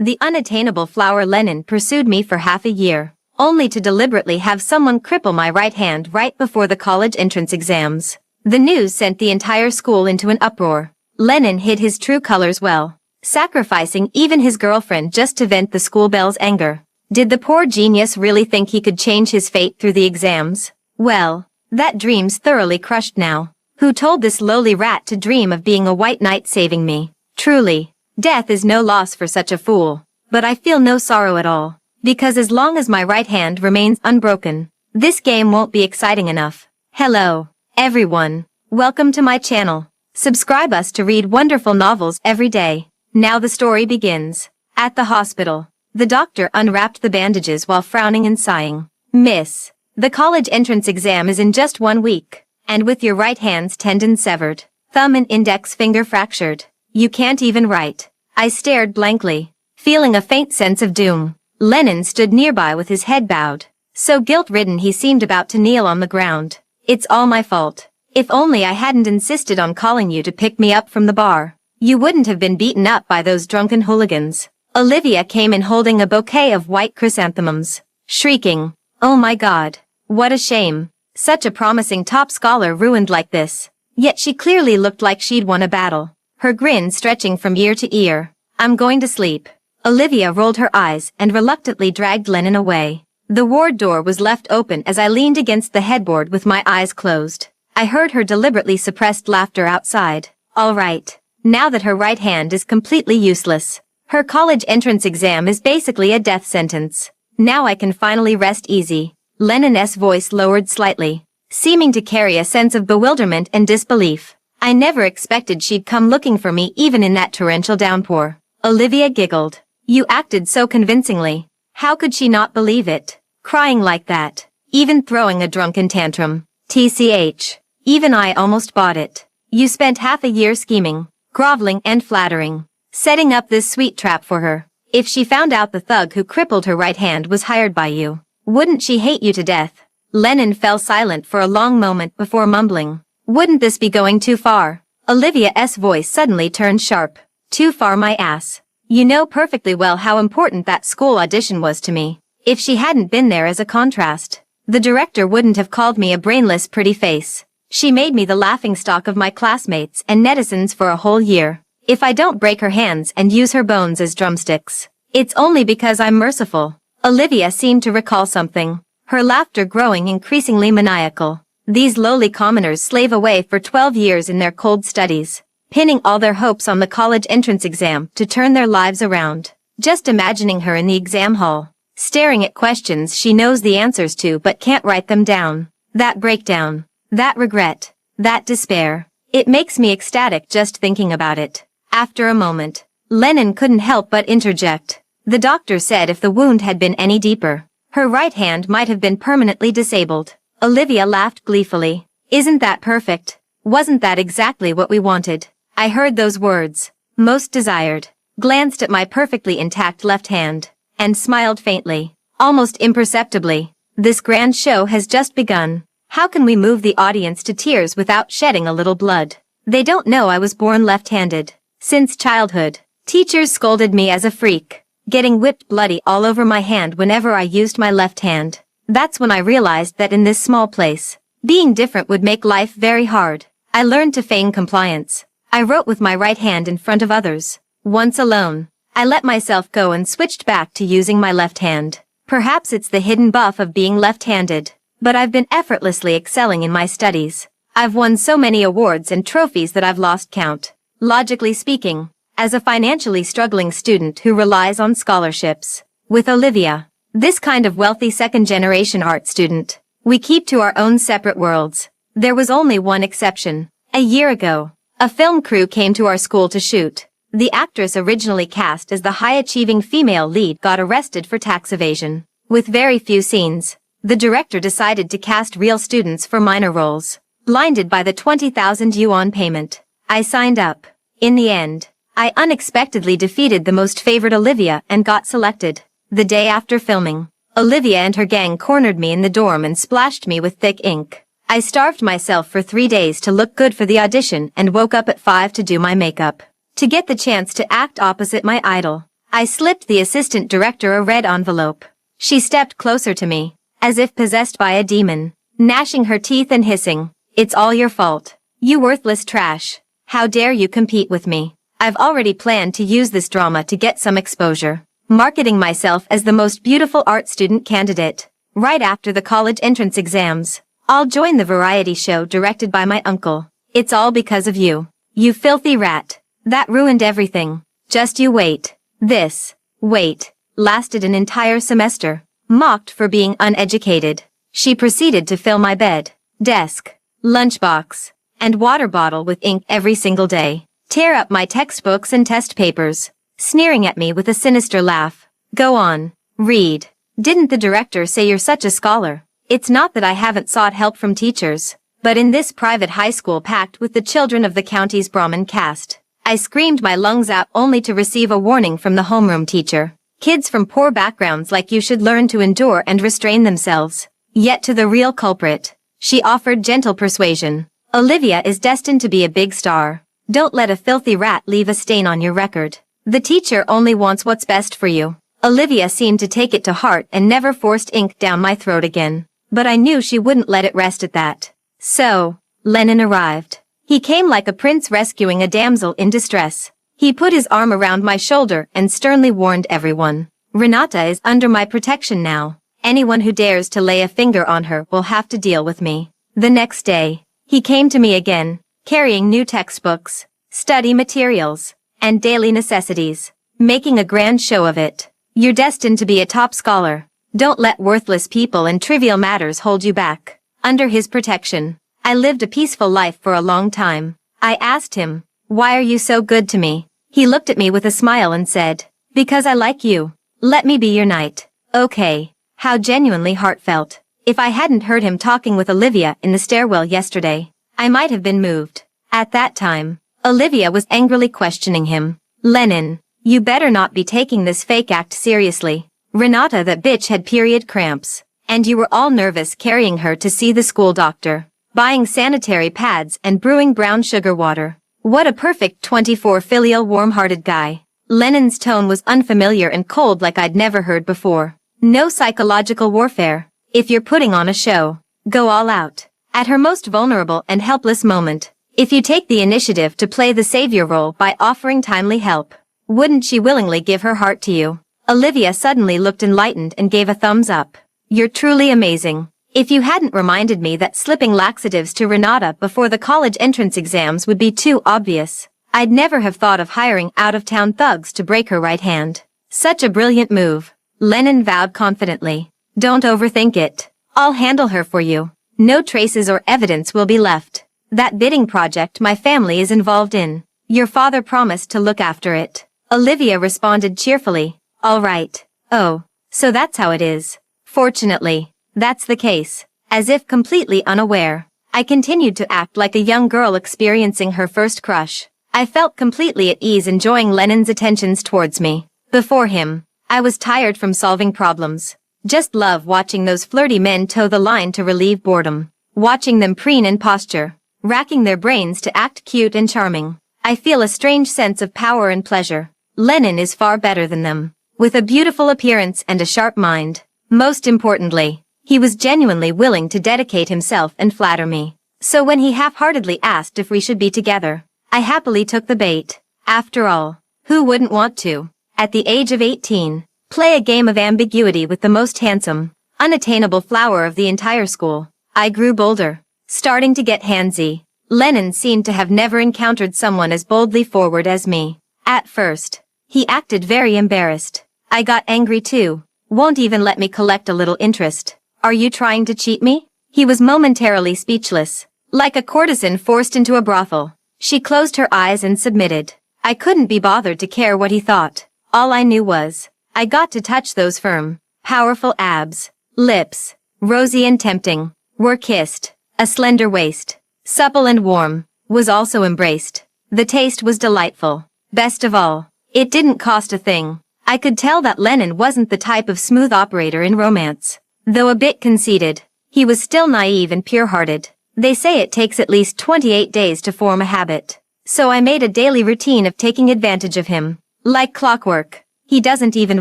The unattainable flower Lenin pursued me for half a year, only to deliberately have someone cripple my right hand right before the college entrance exams. The news sent the entire school into an uproar. Lenin hid his true colors well, sacrificing even his girlfriend just to vent the school belle's anger. Did the poor genius really think he could change his fate through the exams? Well, that dream's thoroughly crushed now. Who told this lowly rat to dream of being a white knight saving me? Truly, death is no loss for such a fool. But I feel no sorrow at all, because as long as my right hand remains unbroken, this game won't be exciting enough. Hello, everyone. Welcome to my channel. Subscribe us to read wonderful novels every day. Now the story begins. At the hospital, the doctor unwrapped the bandages while frowning and sighing. Miss, the college entrance exam is in just 1 week, and with your right hand's tendon severed, thumb and index finger fractured, you can't even write. I stared blankly, feeling a faint sense of doom. Lenin stood nearby with his head bowed, so guilt-ridden he seemed about to kneel on the ground. It's all my fault. If only I hadn't insisted on calling you to pick me up from the bar, you wouldn't have been beaten up by those drunken hooligans. Olivia came in holding a bouquet of white chrysanthemums, shrieking, "Oh my God, what a shame. Such a promising top scholar ruined like this." Yet she clearly looked like she'd won a battle, her grin stretching from ear to ear. "I'm going to sleep." Olivia rolled her eyes and reluctantly dragged Lenin away. The ward door was left open as I leaned against the headboard with my eyes closed. I heard her deliberately suppressed laughter outside. All right, now that her right hand is completely useless, her college entrance exam is basically a death sentence. Now I can finally rest easy. Lenin's voice lowered slightly, seeming to carry a sense of bewilderment and disbelief. I never expected she'd come looking for me even in that torrential downpour. Olivia giggled. You acted so convincingly. How could she not believe it? Crying like that, even throwing a drunken tantrum. TCH. Even I almost bought it. You spent half a year scheming, groveling and flattering, setting up this sweet trap for her. If she found out the thug who crippled her right hand was hired by you, wouldn't she hate you to death? Lenin fell silent for a long moment before mumbling. Wouldn't this be going too far? Olivia's voice suddenly turned sharp. Too far, my ass. You know perfectly well how important that school audition was to me. If she hadn't been there as a contrast, the director wouldn't have called me a brainless pretty face. She made me the laughingstock of my classmates and netizens for a whole year. If I don't break her hands and use her bones as drumsticks, it's only because I'm merciful. Olivia seemed to recall something, her laughter growing increasingly maniacal. These lowly commoners slave away for 12 years in their cold studies, pinning all their hopes on the college entrance exam to turn their lives around. Just imagining her in the exam hall, staring at questions she knows the answers to but can't write them down. That breakdown, that regret, that despair. It makes me ecstatic just thinking about it. After a moment, Lenin couldn't help but interject. The doctor said if the wound had been any deeper, her right hand might have been permanently disabled. Olivia laughed gleefully. Isn't that perfect? Wasn't that exactly what we wanted? I heard those words, most desired, glanced at my perfectly intact left hand, and smiled faintly, almost imperceptibly. This grand show has just begun. How can we move the audience to tears without shedding a little blood? They don't know I was born left-handed. Since childhood, teachers scolded me as a freak, getting whipped bloody all over my hand whenever I used my left hand. That's when I realized that in this small place, being different would make life very hard. I learned to feign compliance. I wrote with my right hand in front of others. Once alone, I let myself go and switched back to using my left hand. Perhaps it's the hidden buff of being left-handed, but I've been effortlessly excelling in my studies. I've won so many awards and trophies that I've lost count. Logically speaking, as a financially struggling student who relies on scholarships, with Olivia, this kind of wealthy second-generation art student, we keep to our own separate worlds. There was only one exception. A year ago, a film crew came to our school to shoot. The actress originally cast as the high-achieving female lead got arrested for tax evasion. With very few scenes, the director decided to cast real students for minor roles. Blinded by the 20,000 yuan payment, I signed up. In the end, I unexpectedly defeated the most favored Olivia and got selected. The day after filming, Olivia and her gang cornered me in the dorm and splashed me with thick ink. I starved myself for 3 days to look good for the audition and woke up at 5 to do my makeup. To get the chance to act opposite my idol, I slipped the assistant director a red envelope. She stepped closer to me, as if possessed by a demon, gnashing her teeth and hissing, "It's all your fault. You worthless trash. How dare you compete with me? I've already planned to use this drama to get some exposure, marketing myself as the most beautiful art student candidate. Right after the college entrance exams, I'll join the variety show directed by my uncle. It's all because of you. You filthy rat. That ruined everything. Just you wait." This wait lasted an entire semester. Mocked for being uneducated, she proceeded to fill my bed, desk, lunchbox, and water bottle with ink every single day, tear up my textbooks and test papers, sneering at me with a sinister laugh. "Go on, read. Didn't the director say you're such a scholar?" It's not that I haven't sought help from teachers, but in this private high school packed with the children of the county's Brahmin caste, I screamed my lungs out only to receive a warning from the homeroom teacher. "Kids from poor backgrounds like you should learn to endure and restrain themselves." Yet to the real culprit, she offered gentle persuasion. "Olivia is destined to be a big star. Don't let a filthy rat leave a stain on your record. The teacher only wants what's best for you." Olivia seemed to take it to heart and never forced ink down my throat again. But I knew she wouldn't let it rest at that. So, Lennon arrived. He came like a prince rescuing a damsel in distress. He put his arm around my shoulder and sternly warned everyone. "Renata is under my protection now. Anyone who dares to lay a finger on her will have to deal with me." The next day, he came to me again, carrying new textbooks, study materials, and daily necessities, making a grand show of it. "You're destined to be a top scholar. Don't let worthless people and trivial matters hold you back." Under his protection, I lived a peaceful life for a long time. I asked him, "Why are you so good to me?" He looked at me with a smile and said, "Because I like you. Let me be your knight." Okay. How genuinely heartfelt. If I hadn't heard him talking with Olivia in the stairwell yesterday, I might have been moved. At that time, Olivia was angrily questioning him. "Lennon, you better not be taking this fake act seriously. Renata, that bitch, had period cramps, and you were all nervous carrying her to see the school doctor, buying sanitary pads and brewing brown sugar water. What a perfect 24 filial warm-hearted guy." Lennon's tone was unfamiliar and cold like I'd never heard before. "No psychological warfare. If you're putting on a show, go all out. At her most vulnerable and helpless moment, if you take the initiative to play the savior role by offering timely help, wouldn't she willingly give her heart to you?" Olivia suddenly looked enlightened and gave a thumbs up. "You're truly amazing. If you hadn't reminded me that slipping laxatives to Renata before the college entrance exams would be too obvious, I'd never have thought of hiring out-of-town thugs to break her right hand." "Such a brilliant move," Lennon vowed confidently. "Don't overthink it. I'll handle her for you. No traces or evidence will be left. That bidding project my family is involved in. Your father promised to look after it." Olivia responded cheerfully, "All right." "Oh, so that's how it is." "Fortunately, that's the case." As if completely unaware, I continued to act like a young girl experiencing her first crush. I felt completely at ease enjoying Lennon's attentions towards me. Before him, I was tired from solving problems. Just love watching those flirty men toe the line to relieve boredom. Watching them preen and posture, racking their brains to act cute and charming. I feel a strange sense of power and pleasure. Lennon is far better than them. With a beautiful appearance and a sharp mind. Most importantly, he was genuinely willing to dedicate himself and flatter me. So when he half-heartedly asked if we should be together, I happily took the bait. After all, who wouldn't want to, at the age of 18, play a game of ambiguity with the most handsome, unattainable flower of the entire school? I grew bolder, starting to get handsy. Lennon seemed to have never encountered someone as boldly forward as me. At first, he acted very embarrassed. I got angry too. Won't even let me collect a little interest. "Are you trying to cheat me?" He was momentarily speechless, like a courtesan forced into a brothel. She closed her eyes and submitted. I couldn't be bothered to care what he thought. All I knew was, I got to touch those firm, powerful abs. Lips, rosy and tempting, were kissed. A slender waist, supple and warm, was also embraced. The taste was delightful. Best of all, it didn't cost a thing. I could tell that Lennon wasn't the type of smooth operator in romance. Though a bit conceited, he was still naive and pure-hearted. They say it takes at least 28 days to form a habit. So I made a daily routine of taking advantage of him. Like clockwork, He doesn't even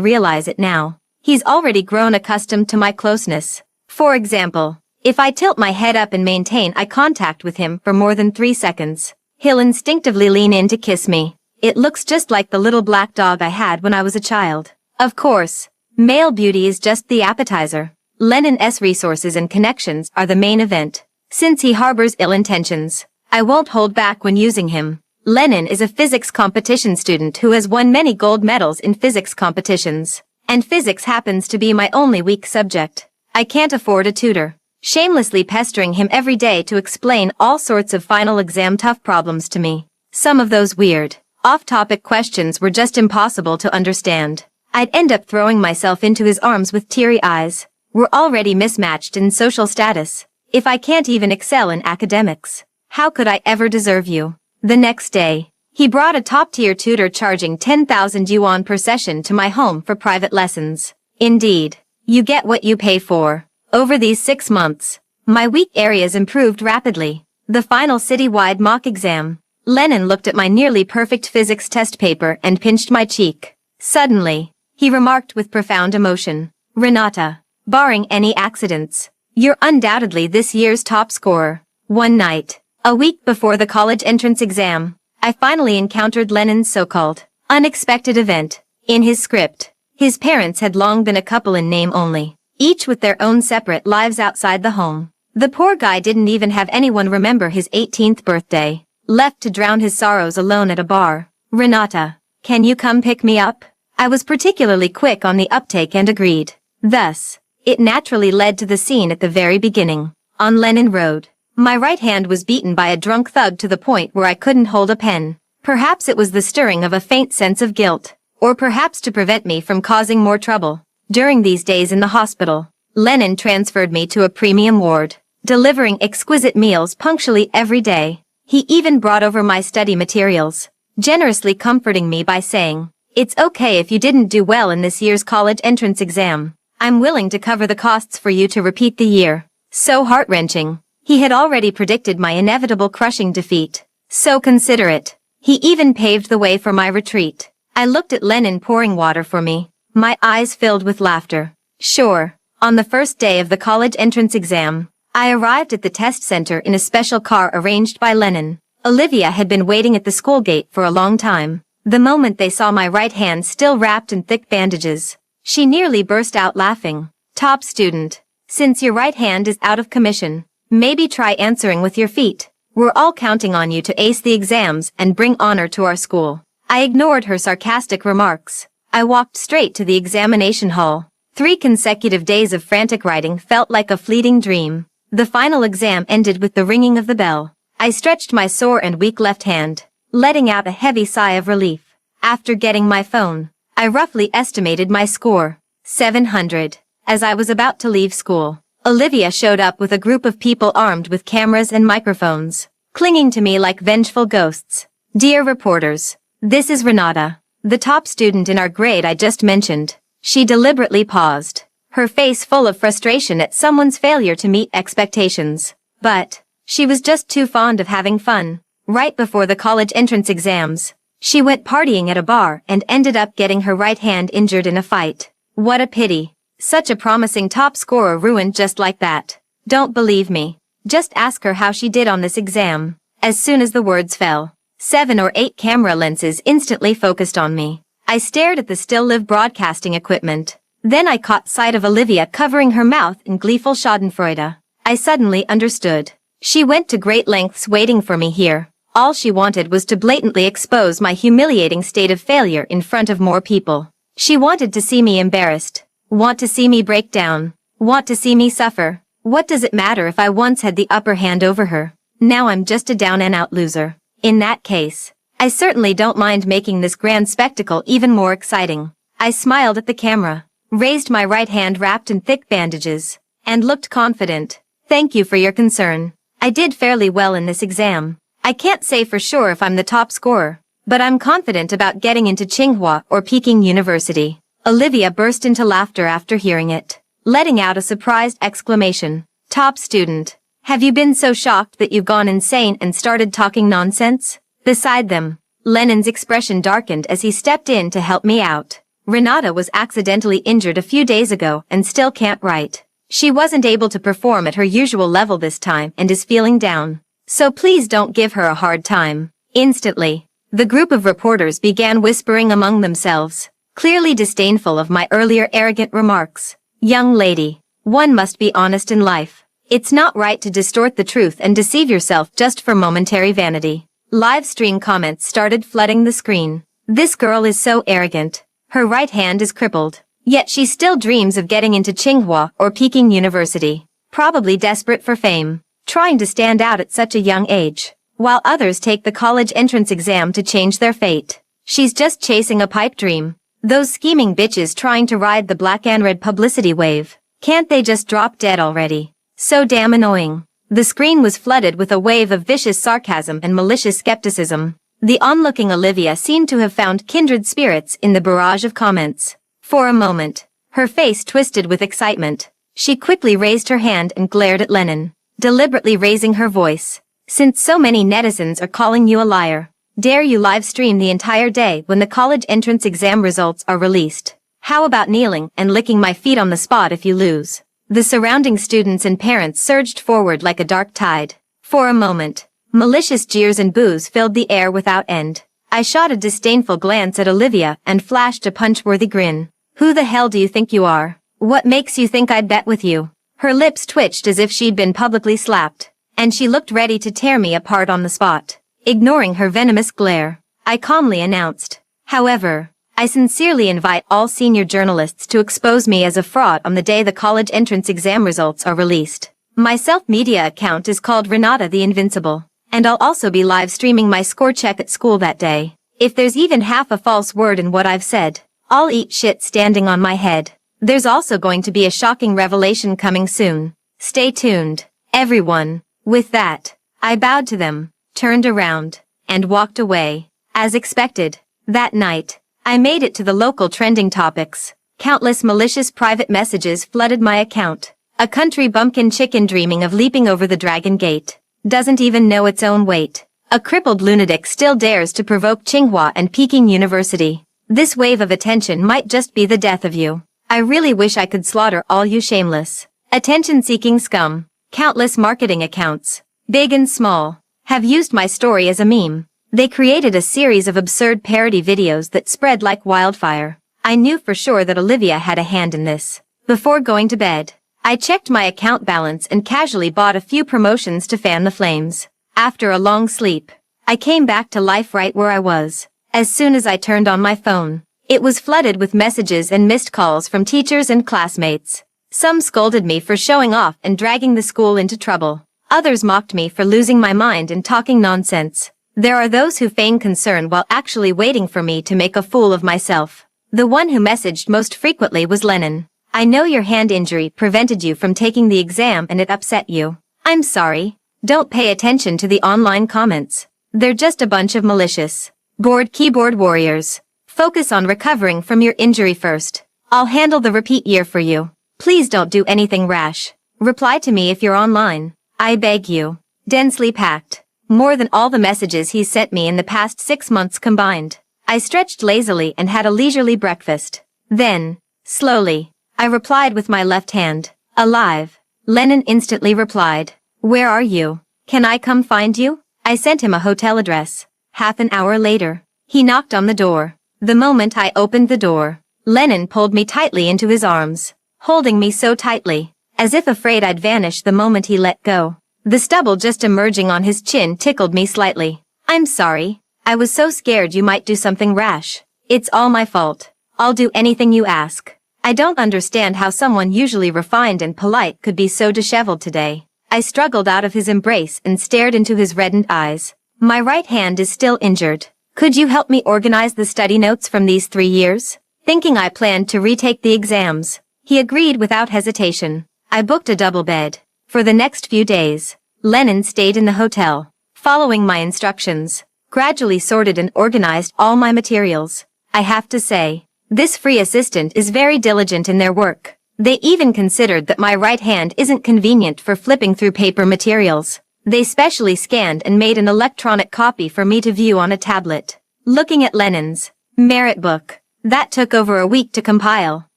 realize it now. He's already grown accustomed to my closeness. For example, if I tilt my head up and maintain eye contact with him for more than 3 seconds, he'll instinctively lean in to kiss me. It looks just like the little black dog I had when I was a child. Of course, male beauty is just the appetizer. Lennon's resources and connections are the main event. Since he harbors ill intentions, I won't hold back when using him. Lennon is a physics competition student who has won many gold medals in physics competitions. And physics happens to be my only weak subject. I can't afford a tutor. Shamelessly pestering him every day to explain all sorts of final exam tough problems to me. Some of those weird, off-topic questions were just impossible to understand. I'd end up throwing myself into his arms with teary eyes. We're already mismatched in social status. If I can't even excel in academics, how could I ever deserve you? The next day, he brought a top-tier tutor charging 10,000 yuan per session to my home for private lessons. Indeed, you get what you pay for. Over these 6 months, my weak areas improved rapidly. The final citywide mock exam. Lennon looked at my nearly perfect physics test paper and pinched my cheek. Suddenly, he remarked with profound emotion, "Renata, barring any accidents, you're undoubtedly this year's top scorer." One night, a week before the college entrance exam, I finally encountered Lennon's so-called unexpected event. In his script, his parents had long been a couple in name only, each with their own separate lives outside the home. The poor guy didn't even have anyone remember his 18th birthday, left to drown his sorrows alone at a bar. "Renata, can you come pick me up?" I was particularly quick on the uptake and agreed. Thus, it naturally led to the scene at the very beginning. On Lennon Road, my right hand was beaten by a drunk thug to the point where I couldn't hold a pen. Perhaps it was the stirring of a faint sense of guilt, or perhaps to prevent me from causing more trouble. During these days in the hospital, Lennon transferred me to a premium ward, delivering exquisite meals punctually every day. He even brought over my study materials, generously comforting me by saying, "It's okay if you didn't do well in this year's college entrance exam. I'm willing to cover the costs for you to repeat the year." So heart-wrenching. He had already predicted my inevitable crushing defeat. So considerate. He even paved the way for my retreat. I looked at Lennon pouring water for me, my eyes filled with laughter. Sure, on the first day of the college entrance exam, I arrived at the test center in a special car arranged by Lennon. Olivia had been waiting at the school gate for a long time. The moment they saw my right hand still wrapped in thick bandages, she nearly burst out laughing. "Top student, since your right hand is out of commission, maybe try answering with your feet. We're all counting on you to ace the exams and bring honor to our school." I ignored her sarcastic remarks. I walked straight to the examination hall. 3 consecutive days of frantic writing felt like a fleeting dream. The final exam ended with the ringing of the bell. I stretched my sore and weak left hand, letting out a heavy sigh of relief. After getting my phone, I roughly estimated my score, 700. As I was about to leave school, Olivia showed up with a group of people armed with cameras and microphones, clinging to me like vengeful ghosts. "Dear reporters, this is Renata, the top student in our grade I just mentioned." She deliberately paused, her face full of frustration at someone's failure to meet expectations. But she was just too fond of having fun. Right before the college entrance exams, she went partying at a bar and ended up getting her right hand injured in a fight. What a pity. Such a promising top scorer ruined just like that. Don't believe me? Just ask her how she did on this exam. As soon as the words fell, 7 or 8 camera lenses instantly focused on me. I stared at the still-live broadcasting equipment. Then I caught sight of Olivia covering her mouth in gleeful schadenfreude. I suddenly understood. She went to great lengths waiting for me here. All she wanted was to blatantly expose my humiliating state of failure in front of more people. She wanted to see me embarrassed. Want to see me break down. Want to see me suffer. What does it matter if I once had the upper hand over her? Now I'm just a down-and-out loser. In that case, I certainly don't mind making this grand spectacle even more exciting. I smiled at the camera, raised my right hand wrapped in thick bandages, and looked confident. "Thank you for your concern. I did fairly well in this exam. I can't say for sure if I'm the top scorer, but I'm confident about getting into Tsinghua or Peking University." Olivia burst into laughter after hearing it, letting out a surprised exclamation. "Top student, have you been so shocked that you've gone insane and started talking nonsense?" Beside them, Lennon's expression darkened as he stepped in to help me out. Renata was accidentally injured a few days ago and still can't write. She wasn't able to perform at her usual level this time and is feeling down. So please don't give her a hard time. Instantly, the group of reporters began whispering among themselves, clearly disdainful of my earlier arrogant remarks. Young lady, one must be honest in life. It's not right to distort the truth and deceive yourself just for momentary vanity. Live stream comments started flooding the screen. This girl is so arrogant. Her right hand is crippled. Yet she still dreams of getting into Tsinghua or Peking University. Probably desperate for fame. Trying to stand out at such a young age. While others take the college entrance exam to change their fate. She's just chasing a pipe dream. Those scheming bitches trying to ride the black and red publicity wave. Can't they just drop dead already? So damn annoying. The screen was flooded with a wave of vicious sarcasm and malicious skepticism. The onlooking Olivia seemed to have found kindred spirits in the barrage of comments. For a moment, her face twisted with excitement. She quickly raised her hand and glared at Lennon, deliberately raising her voice. Since so many netizens are calling you a liar, dare you live stream the entire day when the college entrance exam results are released? How about kneeling and licking my feet on the spot if you lose? The surrounding students and parents surged forward like a dark tide. For a moment, malicious jeers and boos filled the air without end. I shot a disdainful glance at Olivia and flashed a punch-worthy grin. Who the hell do you think you are? What makes you think I'd bet with you? Her lips twitched as if she'd been publicly slapped, and she looked ready to tear me apart on the spot. Ignoring her venomous glare, I calmly announced, however, I sincerely invite all senior journalists to expose me as a fraud on the day the college entrance exam results are released. My self-media account is called Renata the Invincible, and I'll also be live streaming my score check at school that day. If there's even half a false word in what I've said, I'll eat shit standing on my head. There's also going to be a shocking revelation coming soon. Stay tuned, everyone. With that, I bowed to them, turned around, and walked away. As expected, that night, I made it to the local trending topics. Countless malicious private messages flooded my account. A country bumpkin chicken dreaming of leaping over the Dragon Gate. Doesn't even know its own weight. A crippled lunatic still dares to provoke Tsinghua and Peking University. This wave of attention might just be the death of you. I really wish I could slaughter all you shameless, attention-seeking scum. Countless marketing accounts, big and small, have used my story as a meme. They created a series of absurd parody videos that spread like wildfire. I knew for sure that Olivia had a hand in this. Before going to bed, I checked my account balance and casually bought a few promotions to fan the flames. After a long sleep, I came back to life right where I was. As soon as I turned on my phone, it was flooded with messages and missed calls from teachers and classmates. Some scolded me for showing off and dragging the school into trouble. Others mocked me for losing my mind and talking nonsense. There are those who feign concern while actually waiting for me to make a fool of myself. The one who messaged most frequently was Lennon. I know your hand injury prevented you from taking the exam and it upset you. I'm sorry. Don't pay attention to the online comments. They're just a bunch of malicious, bored keyboard warriors. Focus on recovering from your injury first. I'll handle the repeat year for you. Please don't do anything rash. Reply to me if you're online. I beg you. Densely packed. More than all the messages he sent me in the past 6 months combined. I stretched lazily and had a leisurely breakfast. Then, slowly, I replied with my left hand. Alive. Lennon instantly replied. Where are you? Can I come find you? I sent him a hotel address. Half an hour later, he knocked on the door. The moment I opened the door, Lennon pulled me tightly into his arms, holding me so tightly, as if afraid I'd vanish the moment he let go. The stubble just emerging on his chin tickled me slightly. I'm sorry. I was so scared you might do something rash. It's all my fault. I'll do anything you ask. I don't understand how someone usually refined and polite could be so disheveled today. I struggled out of his embrace and stared into his reddened eyes. My right hand is still injured. Could you help me organize the study notes from these 3 years? Thinking I planned to retake the exams, he agreed without hesitation. I booked a double bed. For the next few days, Lennon stayed in the hotel, following my instructions, gradually sorted and organized all my materials. I have to say, this free assistant is very diligent in their work. They even considered that my right hand isn't convenient for flipping through paper materials. They specially scanned and made an electronic copy for me to view on a tablet. Looking at Lennon's merit book, That took over a week to compile.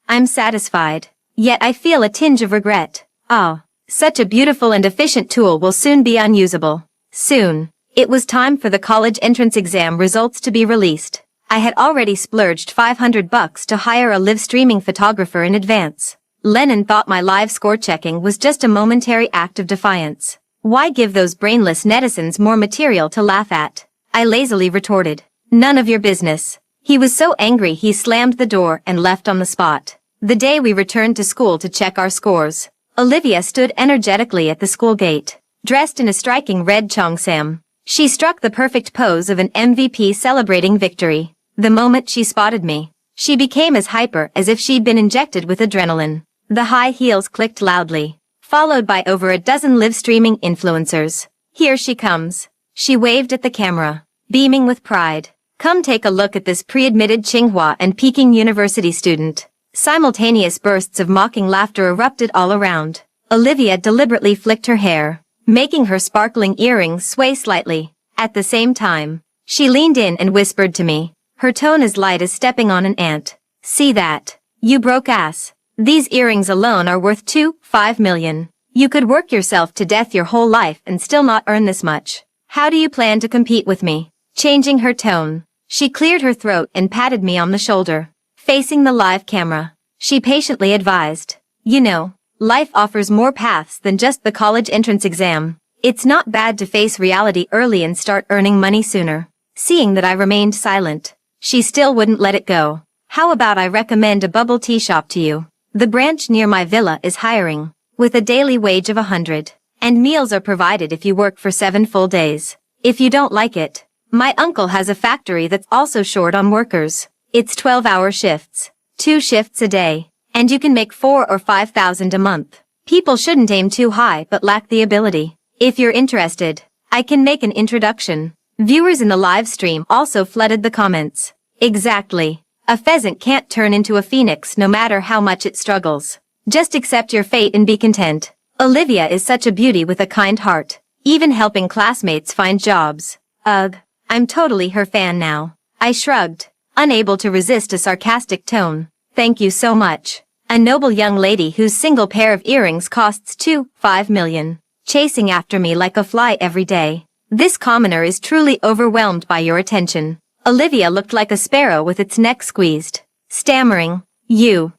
I'm satisfied. Yet I feel a tinge of regret. Oh, such a beautiful and efficient tool will soon be unusable. Soon. It was time for the college entrance exam results to be released. I had already splurged $500 to hire a live streaming photographer in advance. Lennon thought my live score checking was just a momentary act of defiance. Why give those brainless netizens more material to laugh at? I lazily retorted. None of your business. He was so angry he slammed the door and left on the spot. The day we returned to school to check our scores, Olivia stood energetically at the school gate, dressed in a striking red cheongsam. She struck the perfect pose of an MVP celebrating victory. The moment she spotted me, she became as hyper as if she'd been injected with adrenaline. The high heels clicked loudly, followed by over a dozen live streaming influencers. Here she comes. She waved at the camera, beaming with pride. Come take a look at this pre-admitted Tsinghua and Peking University student. Simultaneous bursts of mocking laughter erupted all around. Olivia deliberately flicked her hair, making her sparkling earrings sway slightly. At the same time, she leaned in and whispered to me, her tone as light as stepping on an ant. See that? You broke ass. These earrings alone are worth $5 million. You could work yourself to death your whole life and still not earn this much. How do you plan to compete with me? Changing her tone, she cleared her throat and patted me on the shoulder. Facing the live camera, she patiently advised, you know, life offers more paths than just the college entrance exam. It's not bad to face reality early and start earning money sooner. Seeing that I remained silent, she still wouldn't let it go. How about I recommend a bubble tea shop to you? The branch near my villa is hiring, with a daily wage of 100, and meals are provided if you work for 7 full days. If you don't like it, my uncle has a factory that's also short on workers. It's 12-hour shifts, 2 shifts a day, and you can make 4,000 or 5,000 a month. People shouldn't aim too high but lack the ability. If you're interested, I can make an introduction. Viewers in the live stream also flooded the comments. Exactly. A pheasant can't turn into a phoenix no matter how much it struggles. Just accept your fate and be content. Olivia is such a beauty with a kind heart, even helping classmates find jobs. Ugh, I'm totally her fan now. I shrugged, unable to resist a sarcastic tone. Thank you so much. A noble young lady whose single pair of earrings costs $5 million, chasing after me like a fly every day. This commoner is truly overwhelmed by your attention. Olivia looked like a sparrow with its neck squeezed, stammering, you.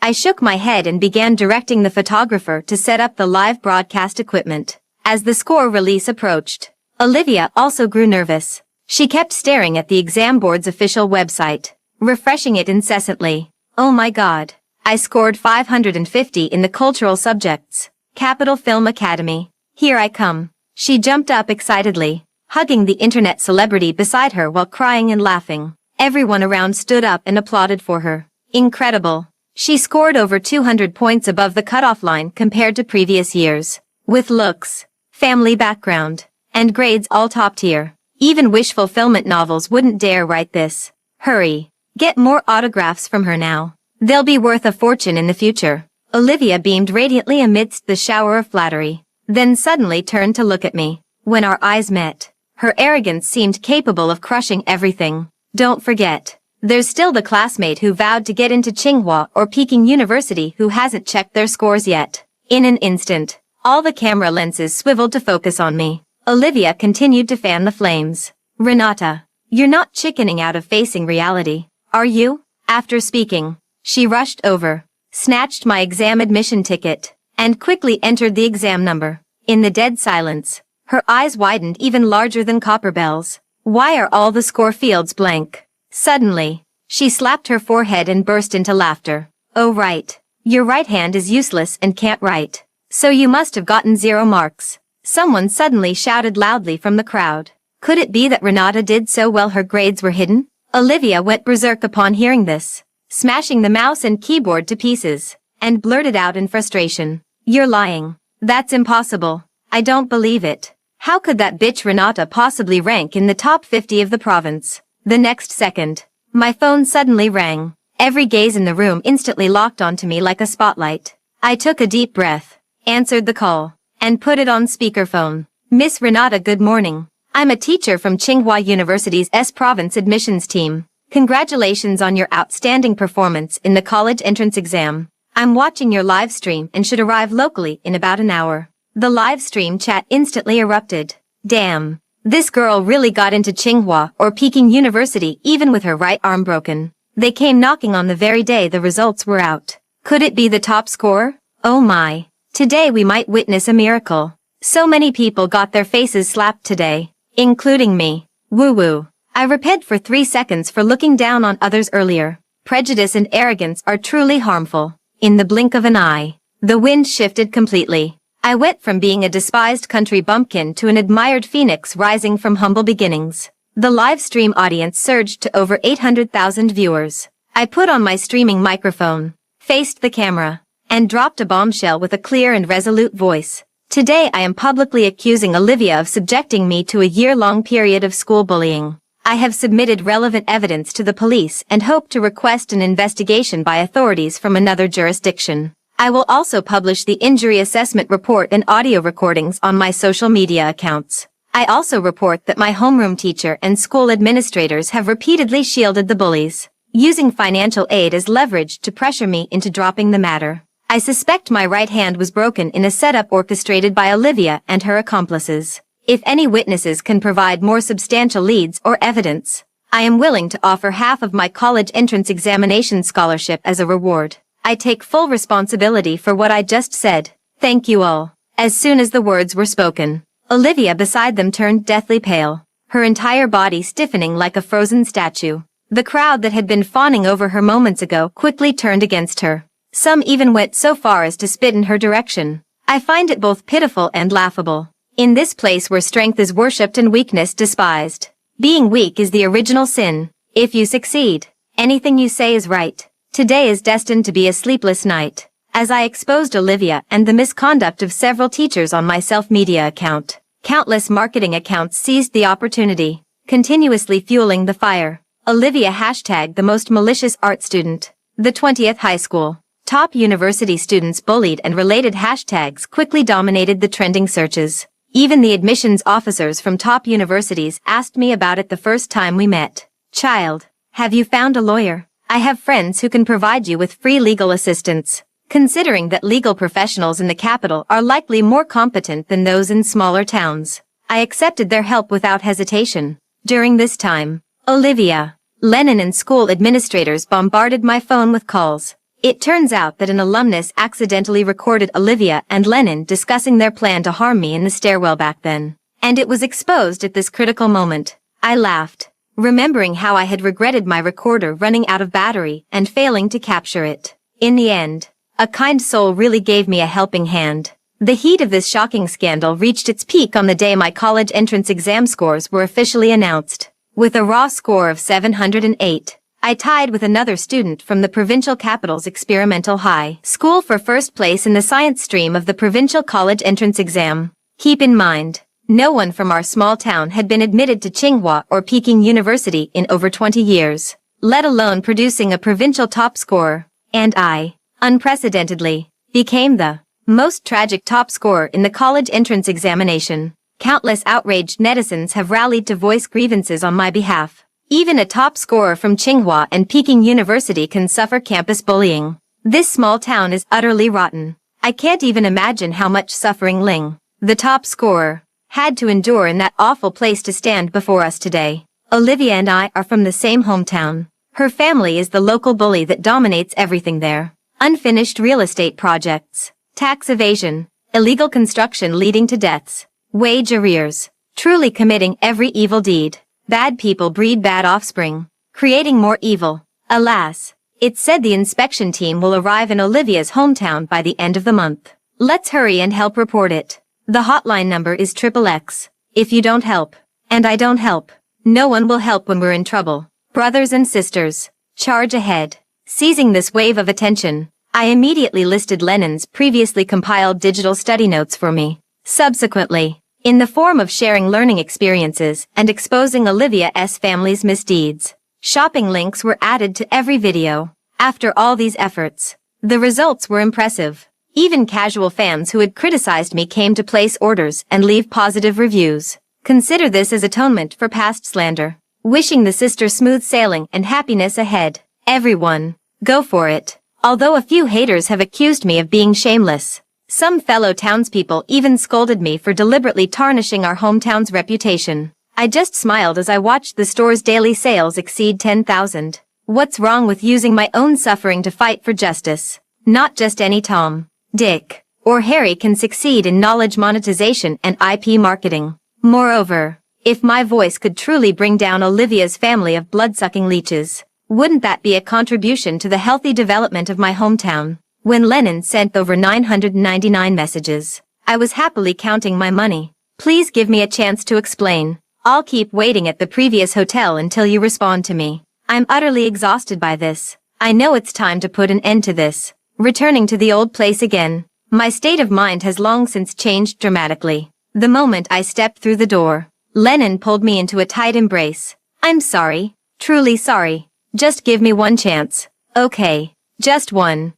I shook my head and began directing the photographer to set up the live broadcast equipment. As the score release approached, Olivia also grew nervous. She kept staring at the exam board's official website, refreshing it incessantly. Oh my god. I scored 550 in the cultural subjects. Capital Film Academy. Here I come. She jumped up excitedly, hugging the internet celebrity beside her while crying and laughing. Everyone around stood up and applauded for her. Incredible. She scored over 200 points above the cutoff line compared to previous years. With looks, family background, and grades all top tier. Even wish fulfillment novels wouldn't dare write this. Hurry. Get more autographs from her now. They'll be worth a fortune in the future. Olivia beamed radiantly amidst the shower of flattery, then suddenly turned to look at me. When our eyes met, her arrogance seemed capable of crushing everything. Don't forget, there's still the classmate who vowed to get into Tsinghua or Peking University who hasn't checked their scores yet. In an instant, all the camera lenses swiveled to focus on me. Olivia continued to fan the flames. Renata, you're not chickening out of facing reality, are you? After speaking, she rushed over, snatched my exam admission ticket, and quickly entered the exam number. In the dead silence, her eyes widened even larger than copper bells. Why are all the score fields blank? Suddenly, she slapped her forehead and burst into laughter. Oh right. Your right hand is useless and can't write. So you must have gotten 0 marks. Someone suddenly shouted loudly from the crowd. Could it be that Renata did so well her grades were hidden? Olivia went berserk upon hearing this, smashing the mouse and keyboard to pieces, and blurted out in frustration. You're lying. That's impossible. I don't believe it. How could that bitch Renata possibly rank in the top 50 of the province? The next second, my phone suddenly rang. Every gaze in the room instantly locked onto me like a spotlight. I took a deep breath, answered the call, and put it on speakerphone. Miss Renata, good morning. I'm a teacher from Tsinghua University's S Province admissions team. Congratulations on your outstanding performance in the college entrance exam. I'm watching your live stream and should arrive locally in about an hour. The live stream chat instantly erupted. Damn. This girl really got into Tsinghua or Peking University even with her right arm broken. They came knocking on the very day the results were out. Could it be the top score? Oh my. Today we might witness a miracle. So many people got their faces slapped today, including me. Woo woo. I repent for 3 seconds for looking down on others earlier. Prejudice and arrogance are truly harmful. In the blink of an eye, the wind shifted completely. I went from being a despised country bumpkin to an admired phoenix rising from humble beginnings. The live stream audience surged to over 800,000 viewers. I put on my streaming microphone, faced the camera, and dropped a bombshell with a clear and resolute voice. Today I am publicly accusing Olivia of subjecting me to a year-long period of school bullying. I have submitted relevant evidence to the police and hope to request an investigation by authorities from another jurisdiction. I will also publish the injury assessment report and audio recordings on my social media accounts. I also report that my homeroom teacher and school administrators have repeatedly shielded the bullies, using financial aid as leverage to pressure me into dropping the matter. I suspect my right hand was broken in a setup orchestrated by Olivia and her accomplices. If any witnesses can provide more substantial leads or evidence, I am willing to offer half of my college entrance examination scholarship as a reward. I take full responsibility for what I just said. Thank you all. As soon as the words were spoken, Olivia beside them turned deathly pale, her entire body stiffening like a frozen statue. The crowd that had been fawning over her moments ago quickly turned against her. Some even went so far as to spit in her direction. I find it both pitiful and laughable. In this place where strength is worshipped and weakness despised, being weak is the original sin. If you succeed, anything you say is right. Today is destined to be a sleepless night, as I exposed Olivia and the misconduct of several teachers on my self-media account. Countless marketing accounts seized the opportunity, continuously fueling the fire. Olivia hashtag the most malicious art student. The 20th high school. Top university students bullied and related hashtags quickly dominated the trending searches. Even the admissions officers from top universities asked me about it the first time we met. Child, have you found a lawyer? I have friends who can provide you with free legal assistance. Considering that legal professionals in the capital are likely more competent than those in smaller towns, I accepted their help without hesitation. During this time, Olivia, Lennon and school administrators bombarded my phone with calls. It turns out that an alumnus accidentally recorded Olivia and Lennon discussing their plan to harm me in the stairwell back then, and it was exposed at this critical moment. I laughed, remembering how I had regretted my recorder running out of battery and failing to capture it. In the end, a kind soul really gave me a helping hand. The heat of this shocking scandal reached its peak on the day my college entrance exam scores were officially announced. With a raw score of 708, I tied with another student from the provincial capital's experimental high school for first place in the science stream of the provincial college entrance exam. Keep in mind, no one from our small town had been admitted to Tsinghua or Peking University in over 20 years, let alone producing a provincial top scorer, and I, unprecedentedly, became the most tragic top scorer in the college entrance examination. Countless outraged netizens have rallied to voice grievances on my behalf. Even a top scorer from Tsinghua and Peking University can suffer campus bullying. This small town is utterly rotten. I can't even imagine how much suffering Ling, the top scorer, had to endure in that awful place to stand before us today. Olivia and I are from the same hometown. Her family is the local bully that dominates everything there. Unfinished real estate projects, tax evasion, illegal construction leading to deaths, wage arrears, truly committing every evil deed. Bad people breed bad offspring, creating more evil. Alas, it's said the inspection team will arrive in Olivia's hometown by the end of the month. Let's hurry and help report it. The hotline number is XXX. If you don't help, and I don't help, no one will help when we're in trouble. Brothers and sisters, charge ahead. Seizing this wave of attention, I immediately listed Lennon's previously compiled digital study notes for me. Subsequently, in the form of sharing learning experiences and exposing Olivia's family's misdeeds, shopping links were added to every video. After all these efforts, the results were impressive. Even casual fans who had criticized me came to place orders and leave positive reviews. Consider this as atonement for past slander. wishing the sister smooth sailing and happiness ahead. Everyone, go for it. Although a few haters have accused me of being shameless, some fellow townspeople even scolded me for deliberately tarnishing our hometown's reputation. I just smiled as I watched the store's daily sales exceed 10,000. What's wrong with using my own suffering to fight for justice? Not just any Tom, Dick, or Harry can succeed in knowledge monetization and IP marketing. Moreover, if my voice could truly bring down Olivia's family of blood-sucking leeches, wouldn't that be a contribution to the healthy development of my hometown? When Lennon sent over 999 messages, I was happily counting my money. Please give me a chance to explain. I'll keep waiting at the previous hotel until you respond to me. I'm utterly exhausted by this. I know it's time to put an end to this. Returning to the old place again. My state of mind has long since changed dramatically. The moment I stepped through the door, Lennon pulled me into a tight embrace. I'm sorry. Truly sorry. Just give me one chance. Okay. Just one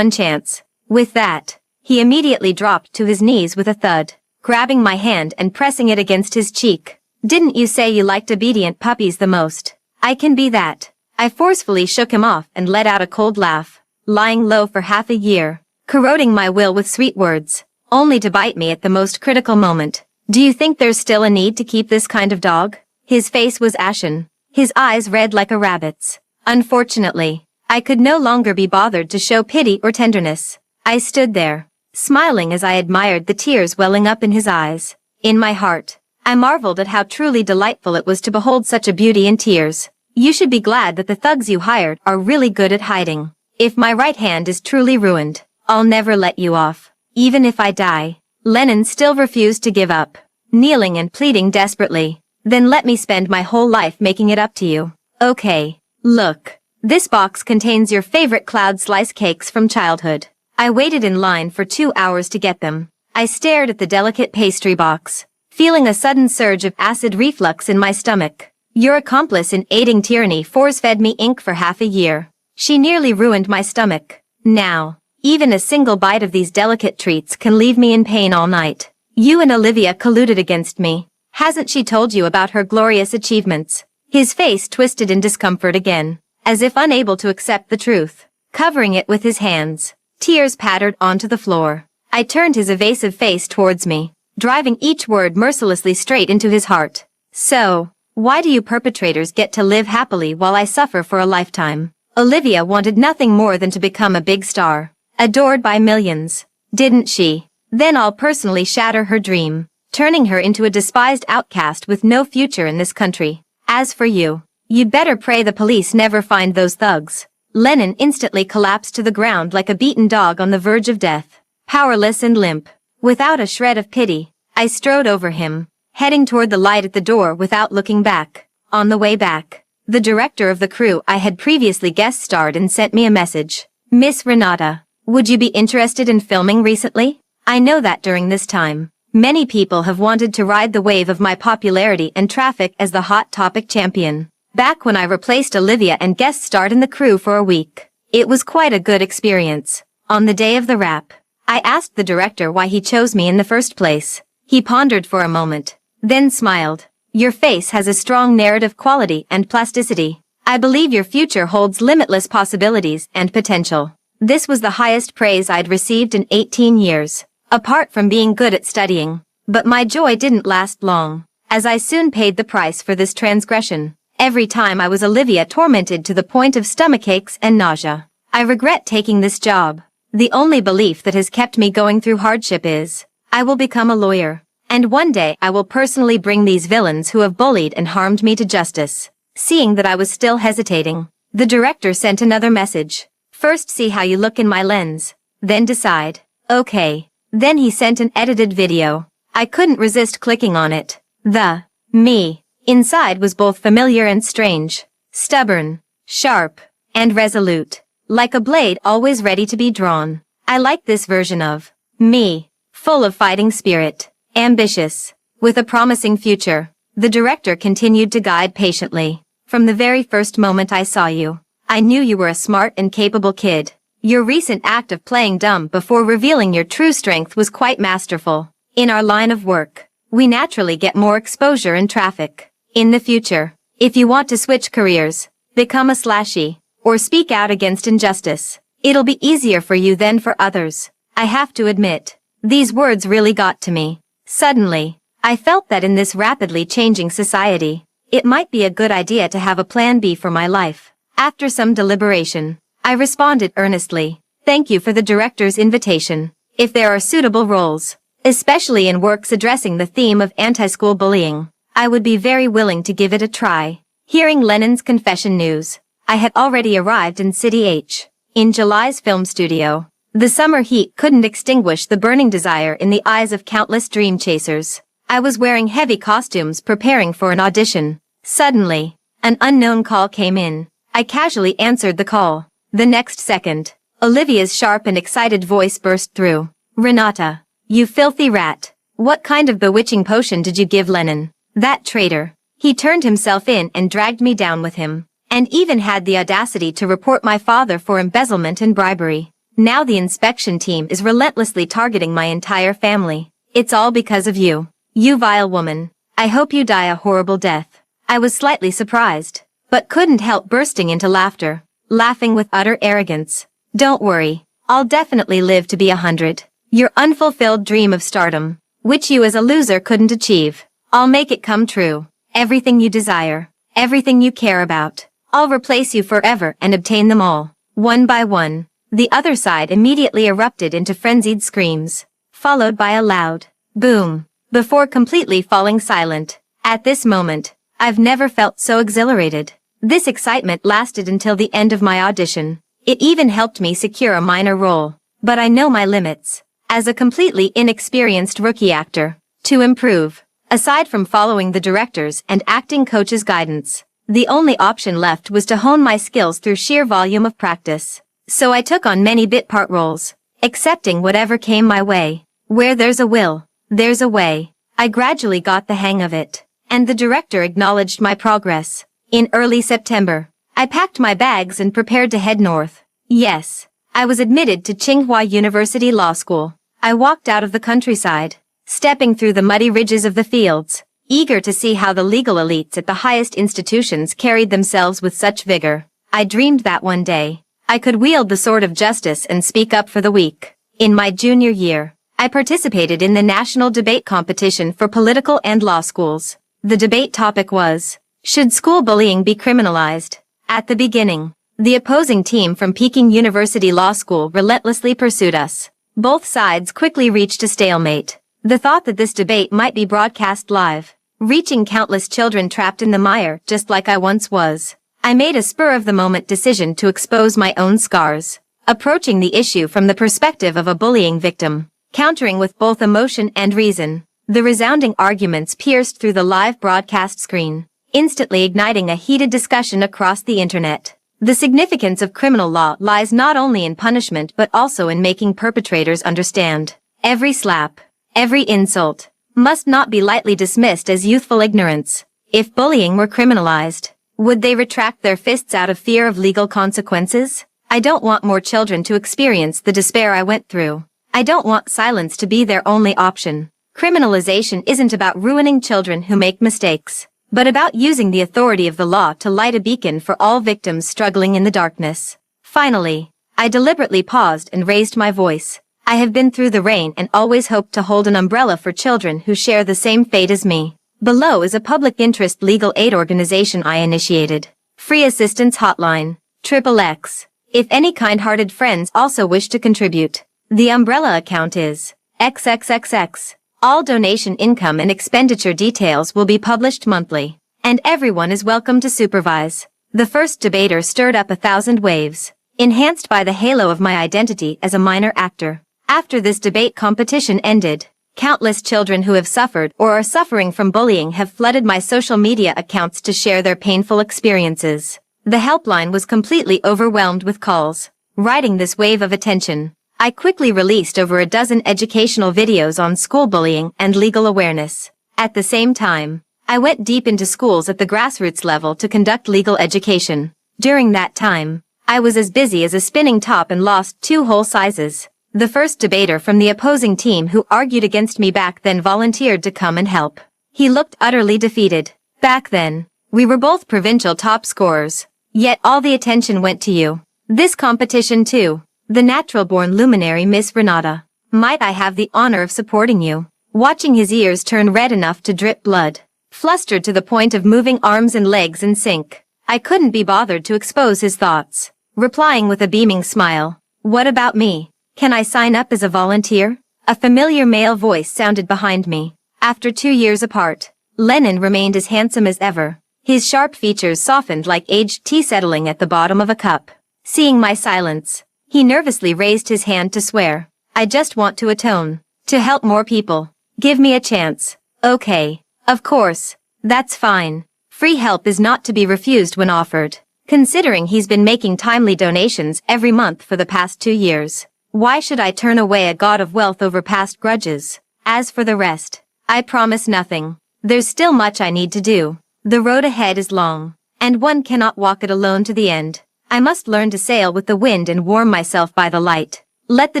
chance. With that, he immediately dropped to his knees with a thud, grabbing my hand and pressing it against his cheek. Didn't you say you liked obedient puppies the most? I can be that. I forcefully shook him off and let out a cold laugh, lying low for half a year, corroding my will with sweet words, only to bite me at the most critical moment. Do you think there's still a need to keep this kind of dog? His face was ashen, his eyes red like a rabbit's. Unfortunately, I could no longer be bothered to show pity or tenderness. I stood there, smiling as I admired the tears welling up in his eyes. In my heart, I marveled at how truly delightful it was to behold such a beauty in tears. You should be glad that the thugs you hired are really good at hiding. If my right hand is truly ruined, I'll never let you off. Even if I die. Lennon still refused to give up, kneeling and pleading desperately. Then let me spend my whole life making it up to you. Okay, look. This box contains your favorite cloud slice cakes from childhood. I waited in line for 2 hours to get them. I stared at the delicate pastry box, feeling a sudden surge of acid reflux in my stomach. Your accomplice in aiding tyranny force-fed me ink for half a year. She nearly ruined my stomach. Now, even a single bite of these delicate treats can leave me in pain all night. You and Olivia colluded against me. Hasn't she told you about her glorious achievements? His face twisted in discomfort again, as if unable to accept the truth. Covering it with his hands, tears pattered onto the floor. I turned his evasive face towards me, driving each word mercilessly straight into his heart. So, why do you perpetrators get to live happily while I suffer for a lifetime? Olivia wanted nothing more than to become a big star, adored by millions, didn't she? Then I'll personally shatter her dream, turning her into a despised outcast with no future in this country. As for you, you'd better pray the police never find those thugs. Lennon instantly collapsed to the ground like a beaten dog on the verge of death, powerless and limp. Without a shred of pity, I strode over him, heading toward the light at the door without looking back. On the way back, the director of the crew I had previously guest starred in sent me a message. Miss Renata, would you be interested in filming recently? I know that during this time, many people have wanted to ride the wave of my popularity and traffic as the Hot Topic champion. Back when I replaced Olivia and guest starred in the crew for a week, it was quite a good experience. On the day of the wrap, I asked the director why he chose me in the first place. He pondered for a moment, then smiled. Your face has a strong narrative quality and plasticity. I believe your future holds limitless possibilities and potential. This was the highest praise I'd received in 18 years, apart from being good at studying. But my joy didn't last long, as I soon paid the price for this transgression. Every time I was Olivia tormented to the point of stomachaches and nausea. I regret taking this job. The only belief that has kept me going through hardship is, I will become a lawyer, and one day I will personally bring these villains who have bullied and harmed me to justice. Seeing that I was still hesitating, the director sent another message. First see how you look in my lens, then decide. Okay. Then he sent an edited video. I couldn't resist clicking on it. The me inside was both familiar and strange, stubborn, sharp, and resolute. Like a blade always ready to be drawn. I like this version of me, full of fighting spirit, ambitious, with a promising future. The director continued to guide patiently. From the very first moment I saw you, I knew you were a smart and capable kid. Your recent act of playing dumb before revealing your true strength was quite masterful. In our line of work, we naturally get more exposure and traffic. In the future, If you want to switch careers, become a slashy, or speak out against injustice, it'll be easier for you than for others. I have to admit, these words really got to me. Suddenly, I felt that in this rapidly changing society, it might be a good idea to have a plan B for my life. After some deliberation, I responded earnestly, "Thank you for the director's invitation. If there are suitable roles, especially in works addressing the theme of anti-school bullying, I would be very willing to give it a try." Hearing Lennon's confession news, I had already arrived in City H, in July's film studio. The summer heat couldn't extinguish the burning desire in the eyes of countless dream chasers. I was wearing heavy costumes preparing for an audition. Suddenly, an unknown call came in. I casually answered the call. The next second, Olivia's sharp and excited voice burst through. "Renata, you filthy rat. What kind of bewitching potion did you give Lennon? That traitor. He turned himself in and dragged me down with him, and even had the audacity to report my father for embezzlement and bribery. Now the inspection team is relentlessly targeting my entire family. It's all because of you. You vile woman. I hope you die a horrible death." I was slightly surprised, but couldn't help bursting into laughter, laughing with utter arrogance. "Don't worry, I'll definitely live to be 100. Your unfulfilled dream of stardom, which you as a loser couldn't achieve, I'll make it come true. Everything you desire, everything you care about, I'll replace you forever and obtain them all, one by one." The other side immediately erupted into frenzied screams, followed by a loud boom, before completely falling silent. At this moment, I've never felt so exhilarated. This excitement lasted until the end of my audition. It even helped me secure a minor role. But I know my limits, as a completely inexperienced rookie actor. To improve, aside from following the director's and acting coach's guidance, the only option left was to hone my skills through sheer volume of practice. So I took on many bit part roles, accepting whatever came my way. Where there's a will, there's a way. I gradually got the hang of it, and the director acknowledged my progress. In early September, I packed my bags and prepared to head north. Yes, I was admitted to Tsinghua University Law School. I walked out of the countryside, stepping through the muddy ridges of the fields, eager to see how the legal elites at the highest institutions carried themselves with such vigor. I dreamed that one day, I could wield the sword of justice and speak up for the weak. In my junior year, I participated in the national debate competition for political and law schools. The debate topic was, should school bullying be criminalized? At the beginning, the opposing team from Peking University Law School relentlessly pursued us. Both sides quickly reached a stalemate. The thought that this debate might be broadcast live, reaching countless children trapped in the mire just like I once was. I made a spur-of-the-moment decision to expose my own scars, approaching the issue from the perspective of a bullying victim, countering with both emotion and reason. The resounding arguments pierced through the live broadcast screen, instantly igniting a heated discussion across the internet. The significance of criminal law lies not only in punishment but also in making perpetrators understand. Every slap, every insult, must not be lightly dismissed as youthful ignorance. If bullying were criminalized, would they retract their fists out of fear of legal consequences? I don't want more children to experience the despair I went through. I don't want silence to be their only option. Criminalization isn't about ruining children who make mistakes, but about using the authority of the law to light a beacon for all victims struggling in the darkness. Finally, I deliberately paused and raised my voice. I have been through the rain and always hoped to hold an umbrella for children who share the same fate as me. Below is a public interest legal aid organization I initiated. Free assistance hotline, XXX. If any kind-hearted friends also wish to contribute. The umbrella account is XXXX. All donation income and expenditure details will be published monthly, and everyone is welcome to supervise. The first debater stirred up 1,000 waves, enhanced by the halo of my identity as a minor actor. After this debate competition ended, countless children who have suffered or are suffering from bullying have flooded my social media accounts to share their painful experiences. The helpline was completely overwhelmed with calls. Riding this wave of attention, I quickly released over a dozen educational videos on school bullying and legal awareness. At the same time, I went deep into schools at the grassroots level to conduct legal education. During that time, I was as busy as a spinning top and lost 2 whole sizes. The first debater from the opposing team who argued against me back then volunteered to come and help. He looked utterly defeated. Back then, We were both provincial top scorers. Yet all the attention went to you. This competition too. The natural-born luminary Miss Renata. Might I have the honor of supporting you? Watching his ears turn red enough to drip blood. Flustered to the point of moving arms and legs in sync. I couldn't be bothered to expose his thoughts. Replying with a beaming smile. What about me? Can I sign up as a volunteer? A familiar male voice sounded behind me. After 2 years apart, Lennon remained as handsome as ever. His sharp features softened like aged tea settling at the bottom of a cup. Seeing my silence, he nervously raised his hand to swear. I just want to atone. To help more people. Give me a chance. Okay. Of course. That's fine. Free help is not to be refused when offered. Considering he's been making timely donations every month for the past 2 years. Why should I turn away a god of wealth over past grudges? As for the rest, I promise nothing. There's still much I need to do. The road ahead is long, and one cannot walk it alone to the end. I must learn to sail with the wind and warm myself by the light. Let the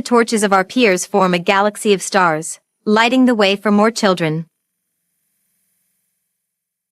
torches of our peers form a galaxy of stars, lighting the way for more children.